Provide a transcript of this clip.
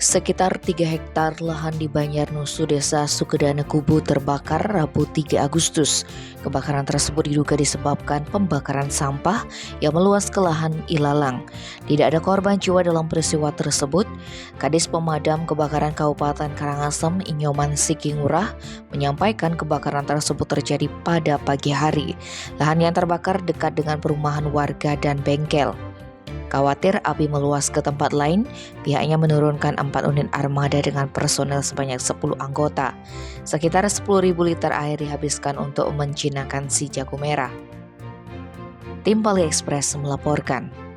Sekitar 3 hektar lahan di Banjarnusu, Desa Sukedana Kubu terbakar Rabu 3 Agustus. Kebakaran tersebut diduga disebabkan pembakaran sampah yang meluas ke lahan ilalang. Tidak ada korban jiwa dalam peristiwa tersebut. Kadis Pemadam Kebakaran Kabupaten Karangasem, Inyoman Sikingurah, menyampaikan kebakaran tersebut terjadi pada pagi hari. Lahan yang terbakar dekat dengan perumahan warga dan bengkel. Khawatir api meluas ke tempat lain, pihaknya menurunkan 4 unit armada dengan personel sebanyak 10 anggota. Sekitar 10.000 liter air dihabiskan untuk menjinakkan si jago merah. Tim Bali Express melaporkan.